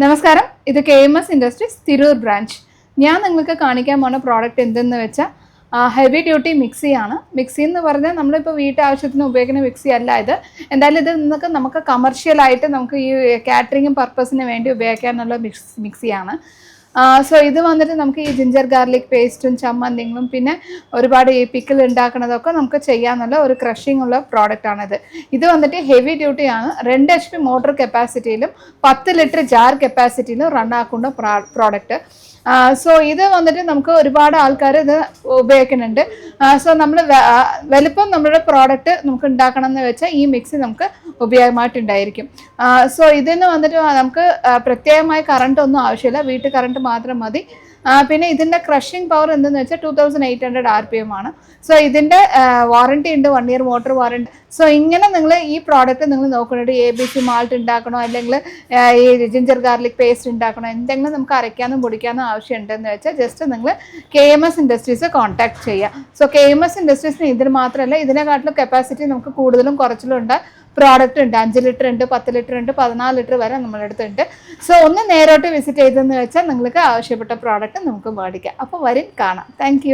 നമസ്കാരം, ഇത് KMS industries Tirur branch. ഞാൻ നിങ്ങൾക്ക് കാണിക്കാൻ പോകുന്ന പ്രോഡക്റ്റ് എന്തെന്ന് വെച്ചാൽ ഹെവി ഡ്യൂട്ടി മിക്സിയാണ്. മിക്സി എന്ന് പറഞ്ഞാൽ നമ്മളിപ്പോൾ വീട്ടാവശ്യത്തിന് ഉപയോഗിക്കുന്ന മിക്സി അല്ല ഇത്. എന്തായാലും ഇത് നമുക്ക് കമർഷ്യലായിട്ട് നമുക്ക് ഈ കാറ്ററിംഗ് പർപ്പസിന് വേണ്ടി ഉപയോഗിക്കാനുള്ള മിക്സിയാണ്. സോ ഇത് വന്നിട്ട് നമുക്ക് ഈ ജിഞ്ചർ ഗാർലിക് പേസ്റ്റും ചമ്മന്തിങ്ങളും പിന്നെ ഒരുപാട് ഈ പിക്കിൾ ഉണ്ടാക്കുന്നതൊക്കെ നമുക്ക് ചെയ്യാനുള്ള ഒരു ക്രഷിംഗ് ഉള്ള പ്രോഡക്റ്റാണിത്. ഇത് വന്നിട്ട് ഹെവി ഡ്യൂട്ടിയാണ്. 2 HP മോട്ടോർ കപ്പാസിറ്റിയിലും 10 ലിറ്റർ ജാർ കപ്പാസിറ്റിയിലും റൺ ആക്കുന്ന പ്രോഡക്റ്റ്. സോ ഇത് വന്നിട്ട് നമുക്ക് ഒരുപാട് ആൾക്കാർ ഇത് ഉപയോഗിക്കുന്നുണ്ട്. സോ നമ്മൾ വലുപ്പം നമ്മുടെ പ്രോഡക്റ്റ് നമുക്ക് ഉണ്ടാക്കണം എന്ന് വെച്ചാൽ ഈ മിക്സി നമുക്ക് ഉപയോഗമായിട്ടുണ്ടായിരിക്കും. സോ ഇതിന് വന്നിട്ട് നമുക്ക് പ്രത്യേകമായി കറണ്ട് ഒന്നും ആവശ്യമില്ല, വീട്ടു കറണ്ട് മാത്രം മതി. പിന്നെ ഇതിൻ്റെ ക്രഷിംഗ് പവർ എന്തെന്ന് വെച്ചാൽ 2800 RPM ആണ്. സോ ഇതിൻ്റെ വാറണ്ടി ഉണ്ട്, 1 ഇയർ മോട്ടർ വാറണ്ടി. സോ ഇങ്ങനെ നിങ്ങൾ ഈ പ്രോഡക്റ്റ് നിങ്ങൾ നോക്കുന്നുണ്ട് ABC മാൾട്ട് ഉണ്ടാക്കണോ അല്ലെങ്കിൽ ഈ ജിഞ്ചർ ഗാർലിക് പേസ്റ്റ് ഉണ്ടാക്കണോ, എന്തെങ്കിലും നമുക്ക് അരയ്ക്കാനും പൊടിക്കാനും ആവശ്യമുണ്ടെന്ന് വെച്ചാൽ ജസ്റ്റ് നിങ്ങൾ KMS ഇൻഡസ്ട്രീസ് കോൺടാക്ട് ചെയ്യുക. സോ KMS ഇൻഡസ്ട്രീസിന് ഇതിന് മാത്രമല്ല, ഇതിനെക്കാട്ടിലും കപ്പാസിറ്റി നമുക്ക് കൂടുതലും കുറച്ചിലും ഉണ്ട്. പ്രോഡക്റ്റ് ഉണ്ട്, 5 ലിറ്റർ ഉണ്ട്, 10 ലിറ്റർ ഉണ്ട്, 14 ലിറ്റർ വരെ നമ്മുടെ അടുത്തുണ്ട്. സോ ഒന്ന് നേരോട്ട് വിസിറ്റ് ചെയ്തെന്ന് വെച്ചാൽ നിങ്ങൾക്ക് ആവശ്യപ്പെട്ട പ്രോഡക്റ്റ് നമുക്ക് മേടിക്കാം. അപ്പോൾ വരും കാണാം. താങ്ക്